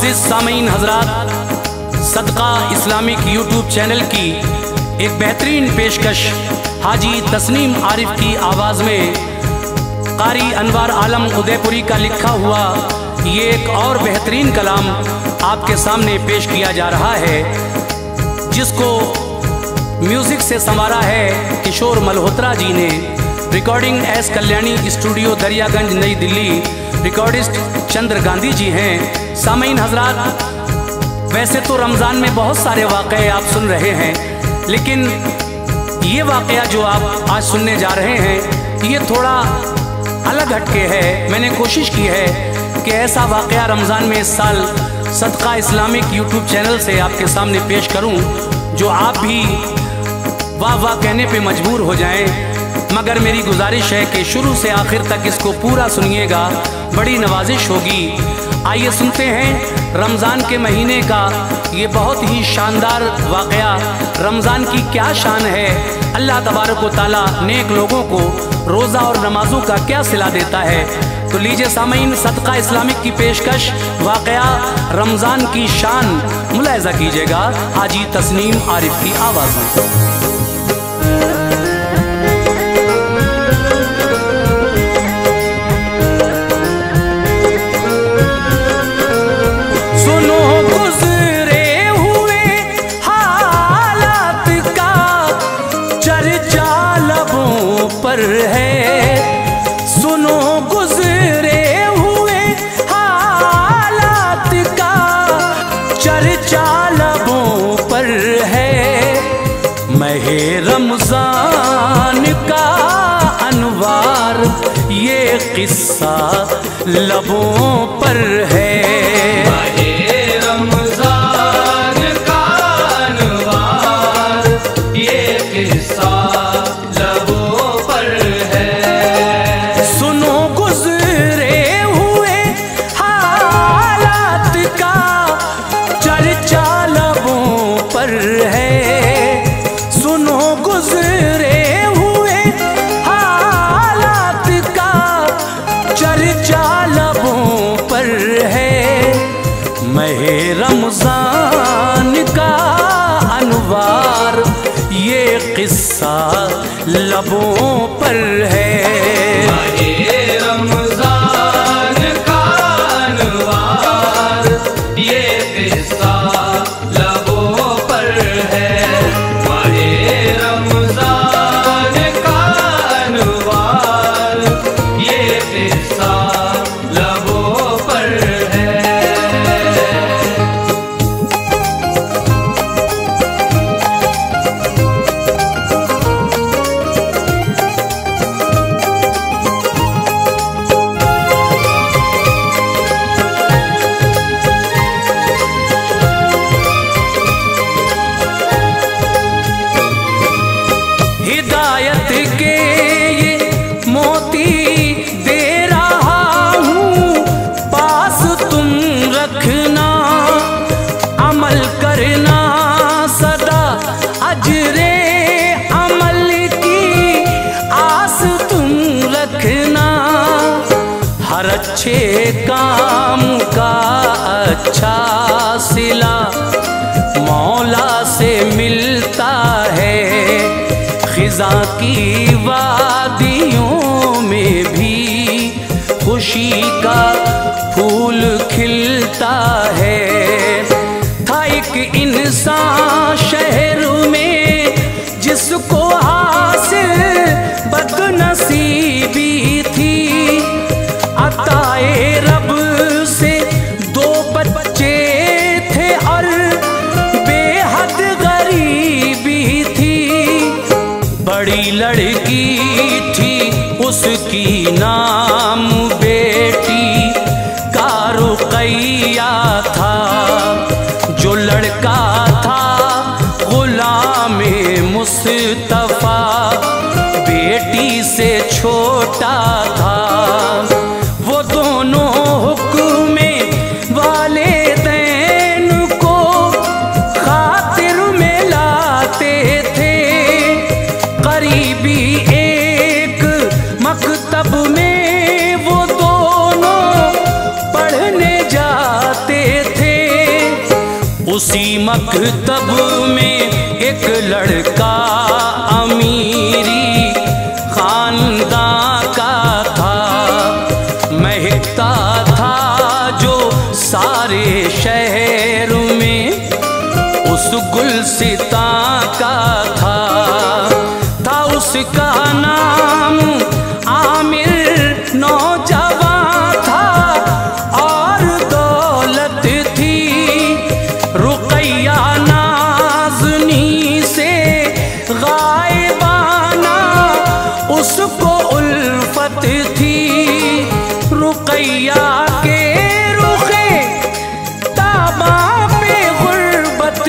मुअज़्ज़िज़ सामीन हज़रात, सदका Islamic YouTube channel की एक बेहतरीन पेशकश हाजी तस्नीम आरिफ की आवाज़ में कारी अनवार आलम उदयपुरी का लिखा हुआ ये एक और बेहतरीन कलाम आपके सामने पेश किया जा रहा है, जिसको म्यूज़िक से संवारा है किशोर मल्होत्रा जी ने। Recording S Kalyani studio Daryaganj नई दिल्ली। रिकॉर्डिस्ट चंद्र गांधी जी हैं। सामीन हज़रात, वैसे तो रमज़ान में बहुत सारे वाक़े आप सुन रहे हैं, लेकिन ये वाक़या जो आप आज सुनने जा रहे हैं ये थोड़ा अलग हटके है। मैंने कोशिश की है कि ऐसा वाक़या रमज़ान में इस साल सदका इस्लामिक यूट्यूब चैनल से आपके सामने पेश करूं जो आप भी वाह वाह कहने पे मजबूर हो जाएं। मगर मेरी गुजारिश है कि शुरू से आखिर तक इसको पूरा सुनिएगा, बड़ी नवाजिश होगी। आइए सुनते हैं रमज़ान के महीने का ये बहुत ही शानदार वाक़या। रमज़ान की क्या शान है, अल्लाह तबारक व तआला नेक लोगों को रोज़ा और नमाजों का क्या सिला देता है। तो लीजिए सामीन, सदका इस्लामिक की पेशकश वाक़या रमज़ान की शान मुलाहिज़ा कीजिएगा हाजी तस्नीम आरिफ की आवाज़ में। सुनो गुज़रे हुए हालात का चर्चा लबों पर है। महे रमज़ान का अनवार ये किस्सा लबों पर है। रमज़ान का अनवार ये किस्सा लबों पर है। रमज़ान का अनवार ये किस्सा लबों पर है। रमज़ान का अनवार ये किस्सा लबों पर है। हिदायत के ये मोती दे रहा हूँ, पास तुम रखना, अमल करना सदा, अजरे अमल की आस तुम रखना। हर अच्छे काम का अच्छा सिला मौला से मिलता है। खिज़ा की वादियों में भी खुशी का फूल खिलता है। था एक इंसान शहर में जिसको हासिल बदनसीबी थी, अताए रब से 2 बच्चे थे और बेहद गरीबी थी। बड़ी लड़की थी उसकी नाम बेटी का रुक़ैया था। जो लड़का था ग़ुलाम-ए मुस्तफ़ा, बेटी से छोटा था। वो दोनों हुक्म वालिदैन को खातिर में लाते थे। करीबी एक मकतब में वो दोनों पढ़ने जाते थे। उसी मकतब में एक लड़का अमीरी खानदान का था, महकता था जो सारे शहर में उस गुलसिता का था उसका नाम आमिर नौजवान था और दौलत थी रुकैया नाज़नी से गायबाना, उसको उल्फत थी रुकैया के रुखे ताबा पे गुर्बत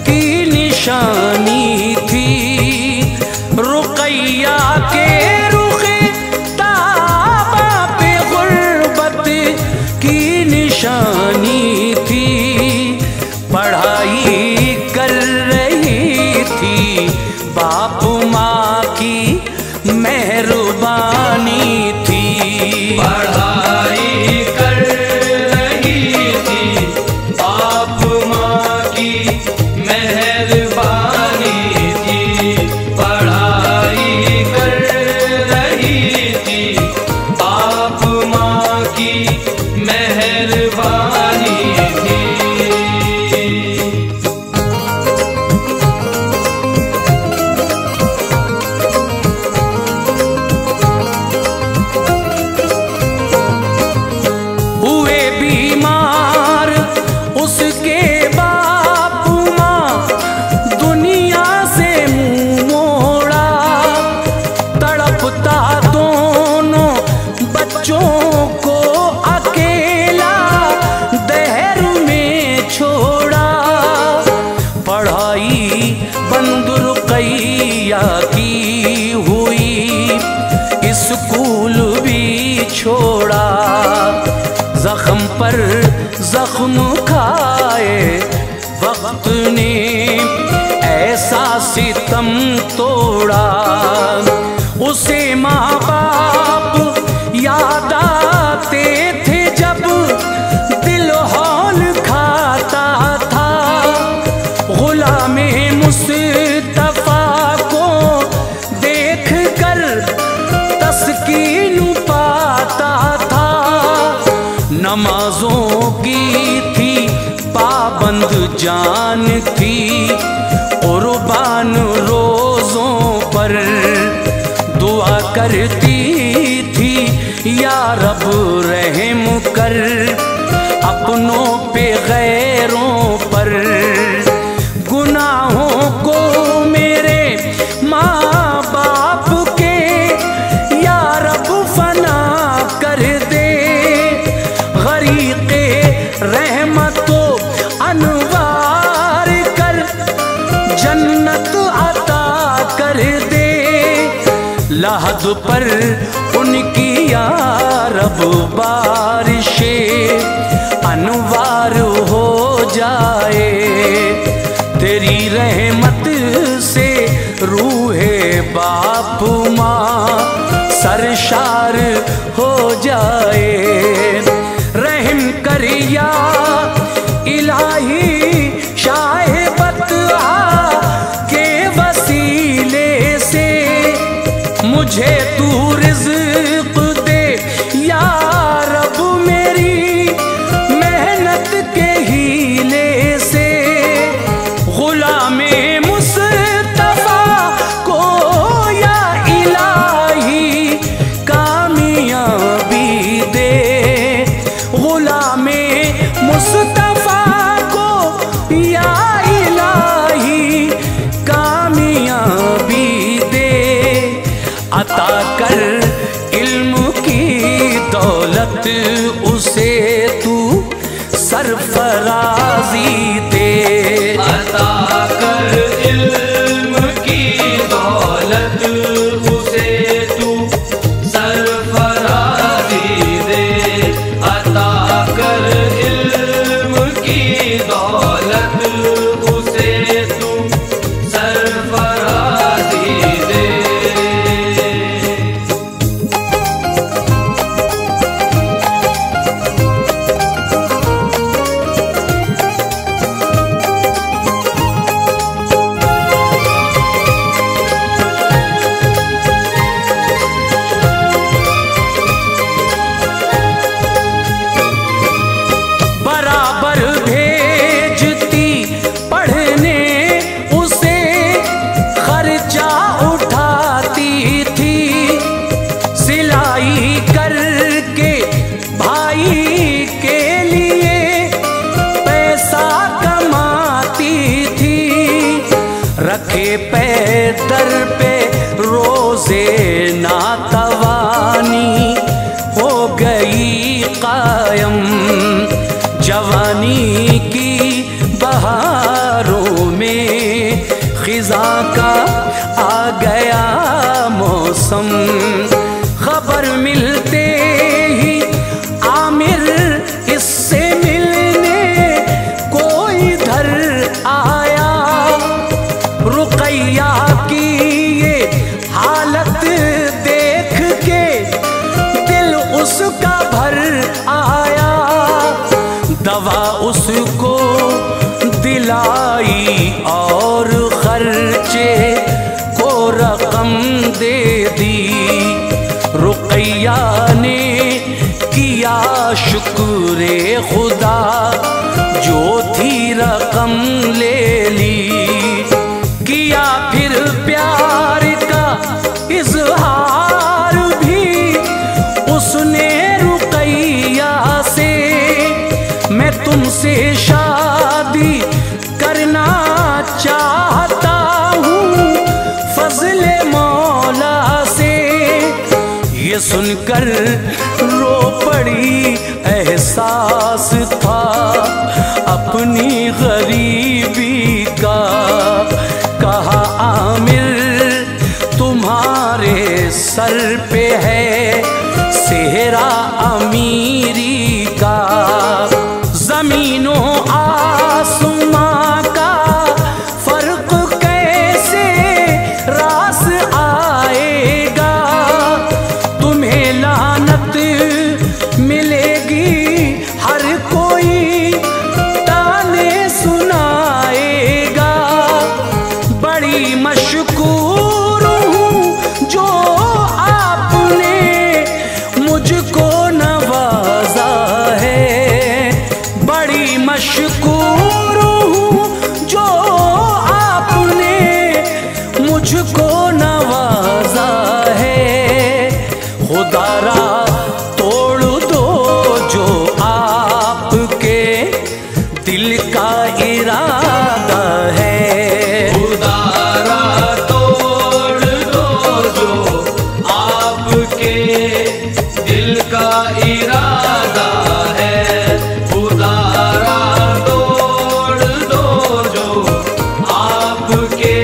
की निशानी थी, रुकैया के रुखे ताबा पे गुर्बत की निशानी थी, पढ़ाई कर रही थी बाप माँ की मेहरबानी थी, पढ़ाई कर रही थी बाप माँ की मेहरबानी थी, पढ़ाई कर रही थी बाप माँ की मेहरबानी थी। हुए बीमार उसके बाप माँ, दुनिया से मुंह मोड़ा, तड़पता दोनों बच्चों को अकेला दहर में छोड़ा, पढ़ाई बंद रुकैया की हुई, स्कूल भी छोड़ा, जख्म पर जख्म खाए वक्त ने ऐसा सितम तोड़ा, उसे माँ बाप याद आते थे जब दिल हौल खाता था, गुलामे मुस्तफा को देख कर तस्कीन पाता था, नमाजों की थी पाबंद जान थी, कुर्बान रोज़ों पर दुआ करती थी या रब रहम कर अपनों पे गैरों पर, गुनाहों को मेरे माँ बाप के या रब फना कर दे, गरीक़े रहमतो अनवार कर जन्नत अता कर दे, लहद पर उनकी या रब बारिशे अनवार हो जाए, तेरी रहमत से रूहे बाप माँ सरशार हो जाए, रहम कर या इलाही शाहिबत के वसीले से मुझे तू रिज़्क़ दे या रब मेरी मेहनत के हीले से, गुलामे मुस्तफा को या इलाही कामयाबी दे, गुलामे रखे पैदर पे रोजे नातवानी हो गई कायम। जवानी की बहारों में खिज़ा का आ गया मौसम। खबर मिलते ही आमिर इससे मिलने कोई इधर आया। रुकैया की ये हालत देख के दिल उसका भर आया। दवा उसको दिलाई और खर्चे को रकम दे दी। रुकैया ने किया शुक्रे खुदा जो थी रकम ले ली। किया फिर प्यार का इजहार भी उसने रुकैया से। मैं तुमसे शादी करना चाहता हूँ फजले मौला से। ये सुनकर रो पड़ी, एहसास था अपनी गरीबी का। कहा आमिर तुम्हारे सर पे है सेहरा अमीरी का। जमीनों आसमां का फर्क कैसे रास आएगा। तुम्हें लानत मिलेगी, हर कोई ताने सुनाएगा। बड़ी मशकूर हूँ जो आपने मुझको नवाजा है। बड़ी मशकूर हूँ जो आपने मुझको नवाजा है। खुदारा तोड़ दो जो आपके दिल का इरादा है। खुदारा तोड़ दो जो आपके दिल का इरादा है। खुदारा तोड़ दो जो आपके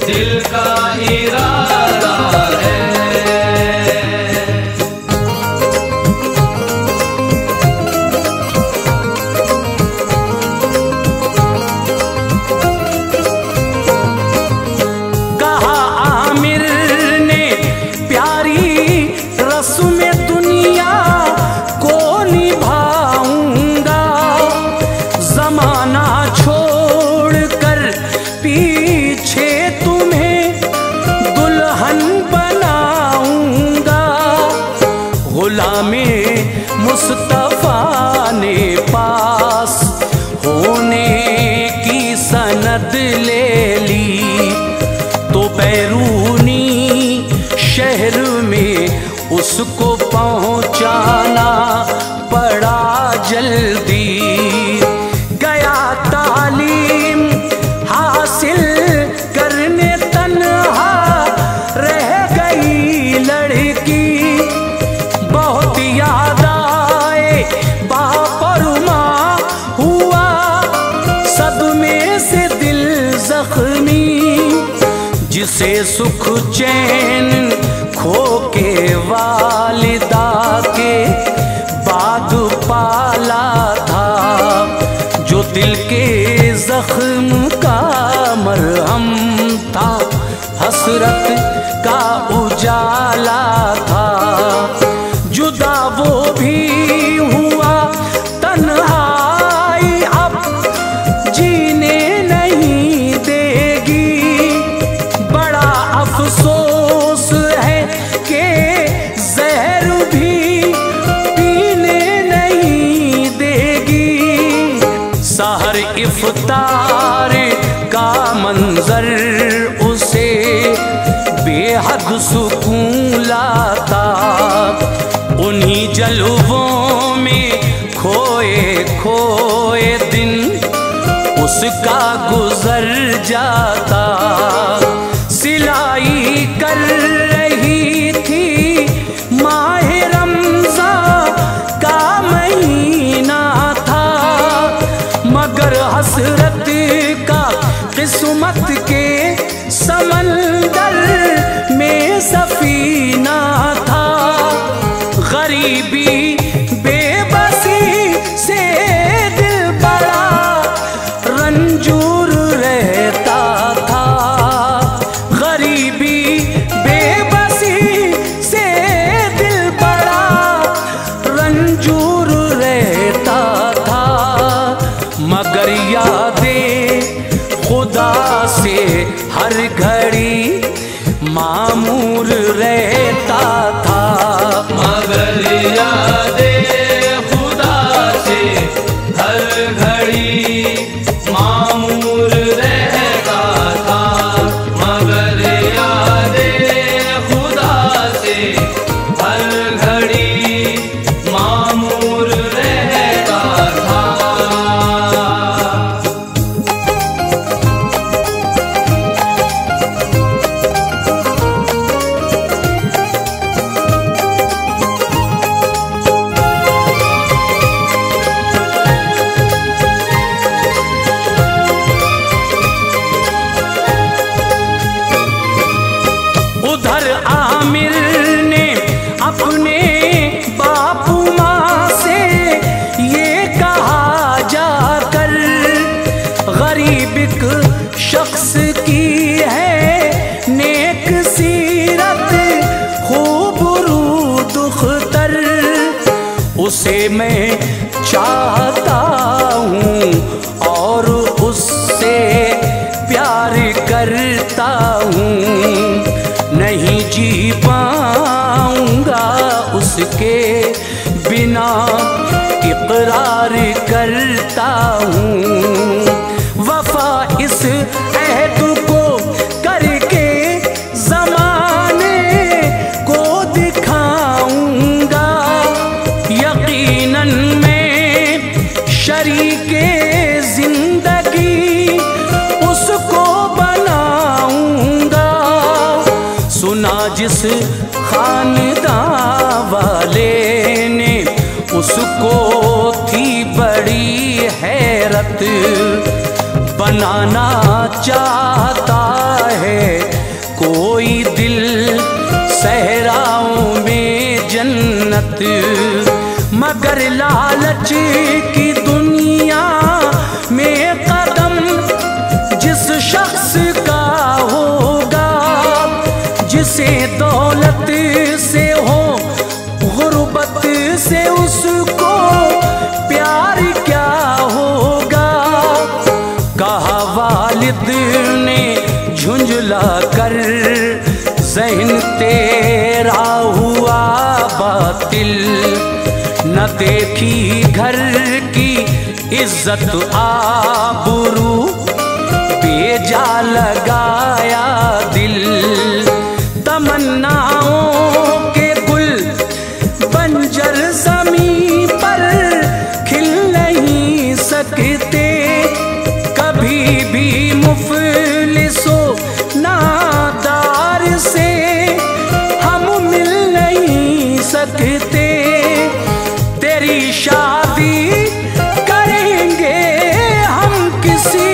दिल का इरादा है। कहा आमिर ने प्यारी रस्म दुनिया को निभाऊंगा। जमाना छोड़कर पीछे तुम्हें दुल्हन बनाऊंगा। गुलामे मुस्तफा ने पास होने की सनद ले ली तो बैरूनी शहर में उसको पहुंचाना पड़ा जल्दी। गया तालीम हासिल करने तन्हा रह गई लड़की। बहुत याद आए बाप और माँ, हुआ सदमे से दिल जख्मी। जिसे सुख चैन खो के वालिदा के बाद पाला था। जो दिल के जख्म का मरहम था, हसरत का उजाला था। जुदा वो भी हुआ तन्हाई अब जीने नहीं देगी। बड़ा अफसोस है कि जहर भी पीने नहीं देगी। सहर इफ्तार का मंजर उसे बेहद सुकून लाता। उन्हीं जलवों में खोए खोए दिन उसका गुजर जाता। सिलाई कर रही थी माह रमज़ान का महीना था, मगर हसरत का किस्मत के समंदर में सफीना था। गरीबी बेबसी से दिल बड़ा रंजूर रहता था। गरीबी बेबसी से दिल बड़ा रंजूर रहता था, मगर यादें खुदा से हर घड़ी मामूर रहता था। मगर यादें खुदा से हर घड़ी मामूर रहता था। मगर यादें खुदा से हर घड़ी मामूर रहता था। उधर आमिर ने अपने बापू माँ से ये कहा जाकर, गरीब एक शख्स की है नेक सीरत खूबरू दुख्तर, उसे मैं चाहता हूँ और उससे प्यार करता हूँ। नहीं जी पाऊंगा उसके बिना इकरार करता हूँ। वफा इस अहद को करके ज़माने को दिखाऊंगा। यकीनन मैं शरीके जिंदगी उसको बनाऊंगा। सुना जिस खानदान वाले ने उसको थी बड़ी हैरत, बनाना चाहता है कोई दिल सहराओं में जन्नत, मगर लालच की दुनिया में कदम जिस शख्स का होगा, जिसे दौलत से हो गुर्बत से उसको प्यार क्या होगा। कहा वालिद ने झुंझला कर, ज़हन तेरा हुआ बातिल, न देखी घर की इज्जत आबरू, बेजा लगाया दिल। तमन्नाओं के गुल बंजर ज़मीं पर खिल नहीं सकते, कभी भी मुफलिसो नादार से हम मिल नहीं सकते। तेरी शादी करेंगे हम किसी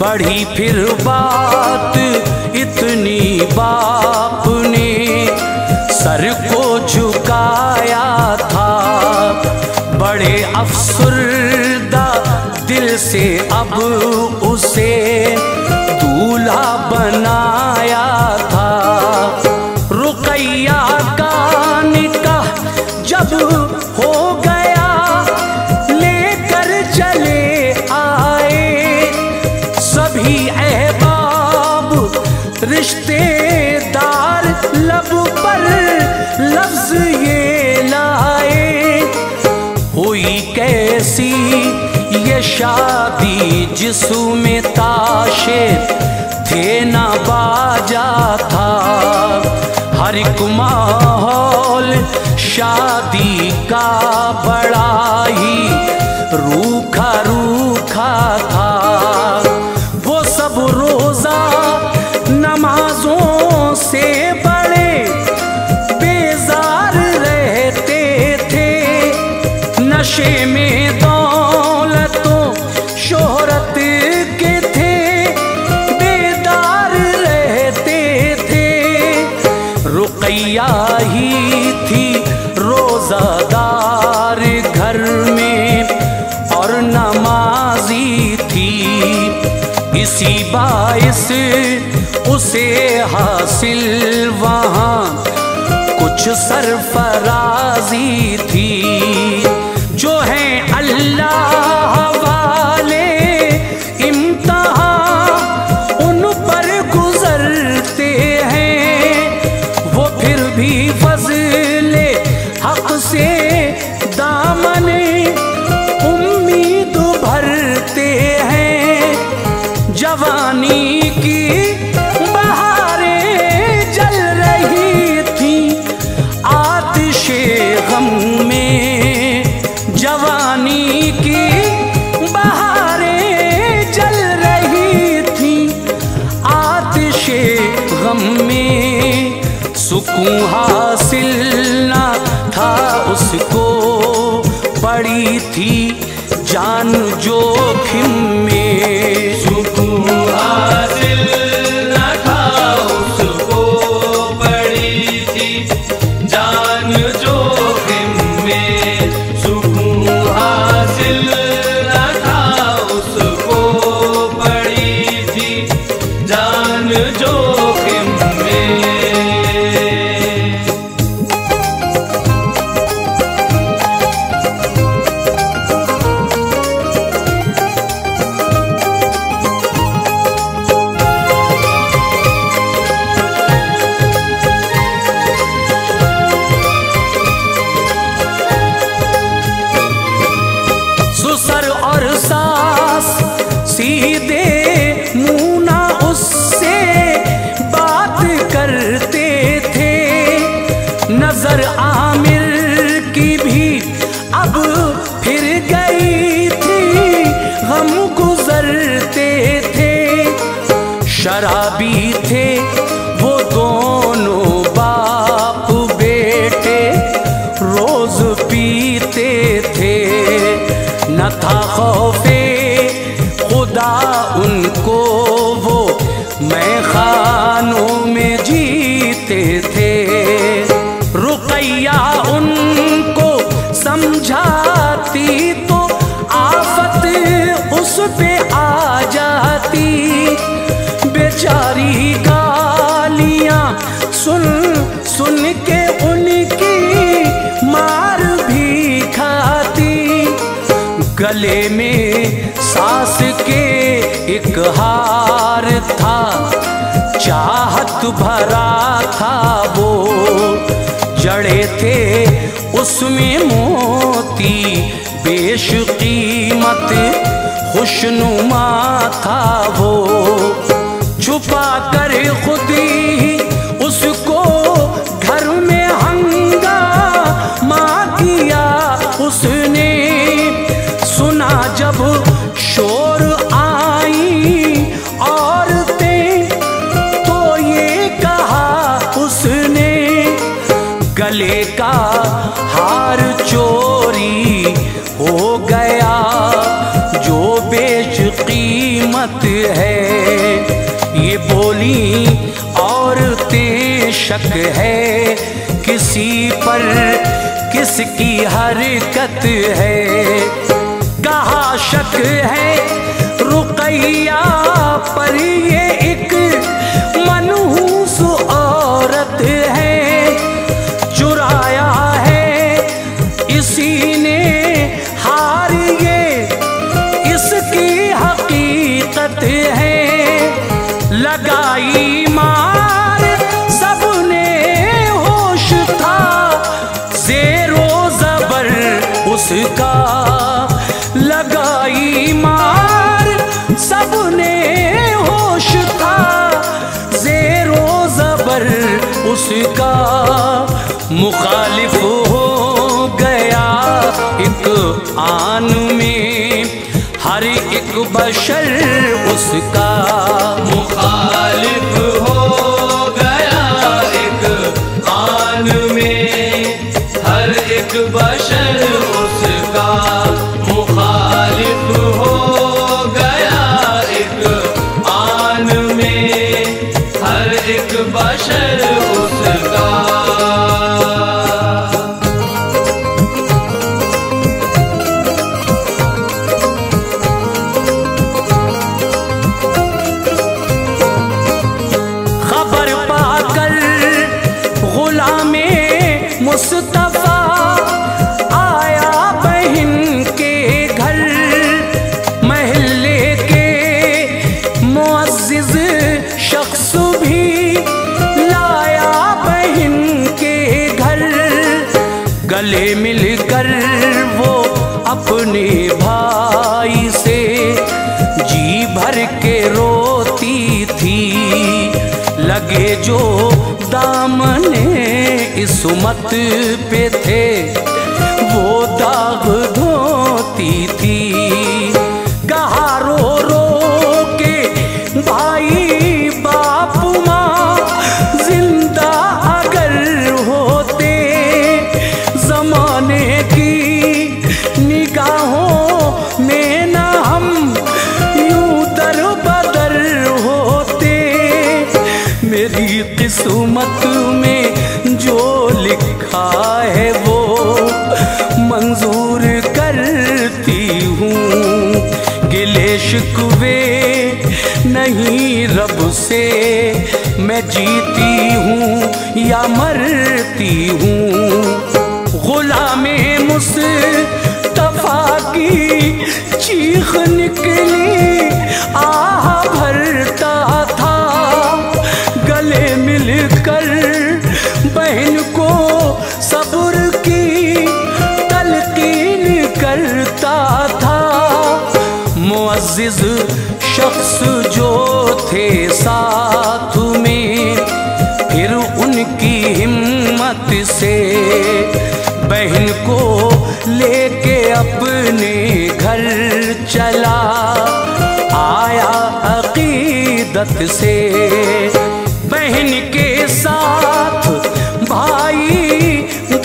बढ़ी फिर बात इतनी बाप ने सर को झुकाया था। बड़े अफसरदा दिल से अब उसे दूल्हा बनाया था। रुकैया का निकाह जब हो गया लेकर चले आए सभी अहबाब रिश्तेदार, लब पर लफ्ज ये लाए। हुई कैसी ये शादी जिसमें ताशे थे ना बाजा था। हर एक माहौल शादी का बड़ा ही रूखा रूखा था। वो सब रोजा नमाजों से बड़े बेजार रहते थे। नशे में दौलतों शोहरत के थे बेदार रहते थे। रुकैया ही थी रोजादार घर में और नमाजी थी। इसी बाइस उसे हासिल वहाँ कुछ सरफराजी थी। जो है अल्लाह वाले इम्तिहान उन पर गुजरते हैं। वो फिर भी फज़ले हक से दामन उम्मीद भरते हैं। जवानी की बहारें जल रही थी आतिशे गम में। जवानी की बहारें जल रही थी आतिशे गम में। सुकून हासिल ना था उसको पड़ी थी जान जोखिम में। सुकून हासिल न था उसको पड़ी थी जान जोखिम में। सुकून हासिल न था उसको पड़ी थी जान जोखिम में। ससुर और सास सीधे मुँह ना उससे बात करते थे। नजर आमिर की भी अब फिर गई थी गम गुजरते थे। शराबी थे वो दोनों बाप बेटे रोज पीते थे। न था खौफे खुदा उनको वो मैं खानों में जीते थे। रुकैया उनको समझाती तो आफत उस पे आ जाती। बेचारी गालियां सुन सुन के उनकी मार भी खाती। गले में सास के एक हार था चाहत भरा था वो। जड़े थे उसमें मोती बेशकीमत खुशनुमा था वो। छुपा कर खुद ही उसको घर में हंगामा किया उसने। सुना जब शोर आई औरतें तो ये कहा उसने। गले का हार चोरी हो गया जो बेशकीमत है, ये बोली औरतें शक है, किसी पर किसकी हरकत है। कहा शक है रुकैया पर, ये एक मनहूस औरत है, चुराया है इसी ने हार, ये इसकी हकीकत है। लगाई मार सबने होश था, ज़ेरो ज़बर उसका। लगाई मार सबने होश था, ज़ेरो ज़बर उसका। मुखालिफ हो गया एक आन में हर एक बशर उसका। मुखालिफ हो गया एक आन में हर एक बशर उसका। मुखालिफ हो गया एक आन में हर एक बशर उसका। मुस्तफा आया बहन के घर, महल्ले के मुअज़्ज़िज़ शख्स भी लाया बहन के घर। गले मिलकर वो अपने भाई से जी भर के रोती थी, लगे जो दामने इस्मत पे थे वो दाग धोती थी। कहा रो रो के भाई बाप माँ जिंदा अगर होते, जमाने की निगाहों में न हम यूं दर बदर होते। मेरी किस्मत में जो लिखा है वो मंजूर करती हूँ। गिले शिकवे नहीं रब से, मैं जीती हूँ या मरती हूँ। गुलामे मुस्तफा की चीख निकली आह भरता था, गले मिलकर बहन को सब्र की तलकीन करता था। मुअज़्ज़िज़ शख्स जो थे साथ में, फिर उनकी हिम्मत से बहन को लेके अपने घर चला आया अकीदत से। बहन के साथ भाई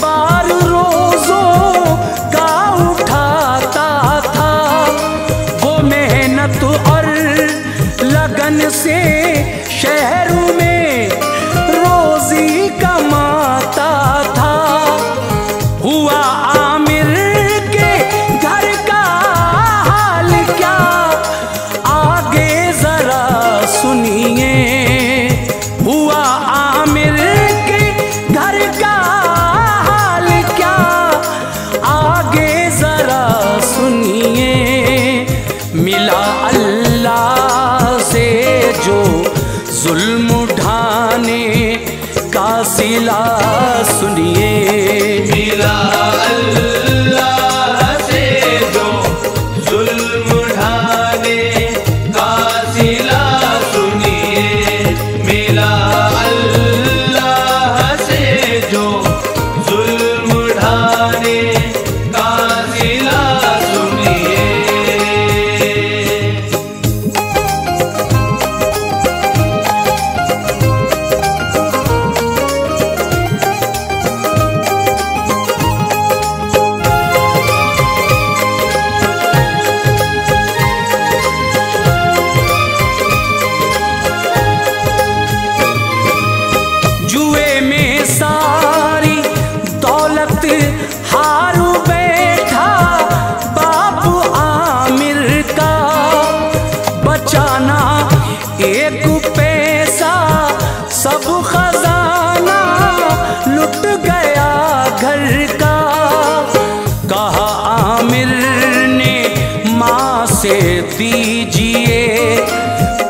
बार रोज़ों का उठाता था, वो मेहनत और लगन से शहर में रोज़ी कमाता था। हुआ आमिर के घर का हाल क्या, आगे जरा सुनिए। हुआ आमिर के घर का हाल क्या, आगे जरा सुनिए। मिला अल्लाह से जो जुल्म उठाने का सिला सुनिए। मिला अल्लाह से जो जुल्म उठाने का सिला सुनिए। मिला अल्लाह से जो जुल्म उठाने का सिला सुनिए। एक पैसा सब खजाना लुट गया घर का। कहा आमिर ने माँ से दीजिए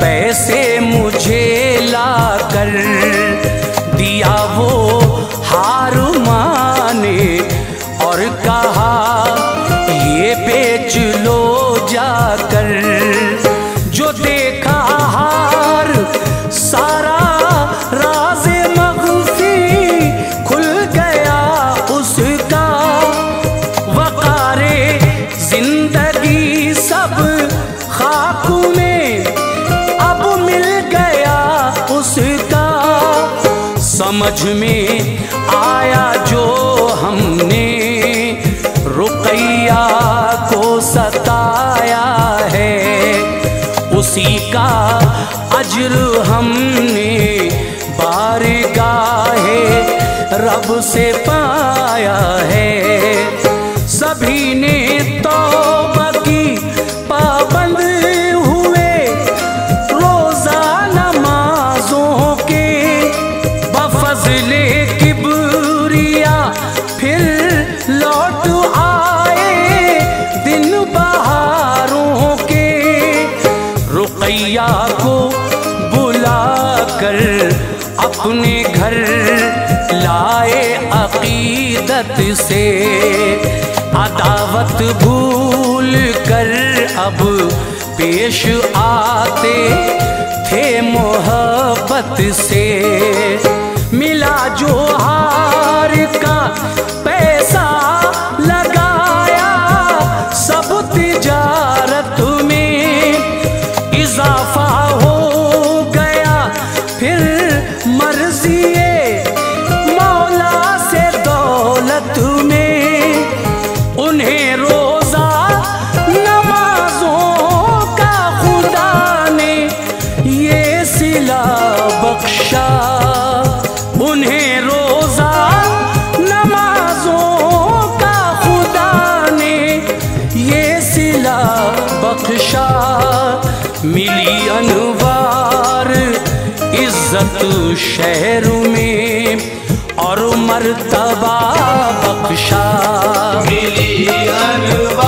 पैसे मुझे ला कर, दिया वो हार माने और कहा ये बेच लो जाकर। जो देखा हार सारा राज़े मग़फ़ी खुल गया उसका। वक़ारे जिंदगी सब खाक में अब मिल गया उसका। समझ में आया जो हमने रुक़ैया को सताया है, उसी का अज्र हमने बारगाहे रब से पाया है। सभी ने तौबा की पाबंद हुए रोज़ा नमाज़ों के। बफ़ज़्ले किबरिया फिर लौट आए दिन बहारों के। रुक़ैया को बुला कर अपने घर लाए अक़ीदत से। अदावत भूल कर अब पेश आते थे मोहब्बत से। मिला जो हार का पैसा लगाया सब तिजारत में। इजाफा हो गया फिर मर्ज़िए मौला से दौलत में। उन्हें रोज़ा नमाज़ों का खुदा ने ये सिला बख्शा। उन्हें रोज़ा नमाज़ों का खुदा ने ये सिला बख्शा। मिली अनवार इज्जत शहर में और मर्तबा बख्शा। मिली अनवार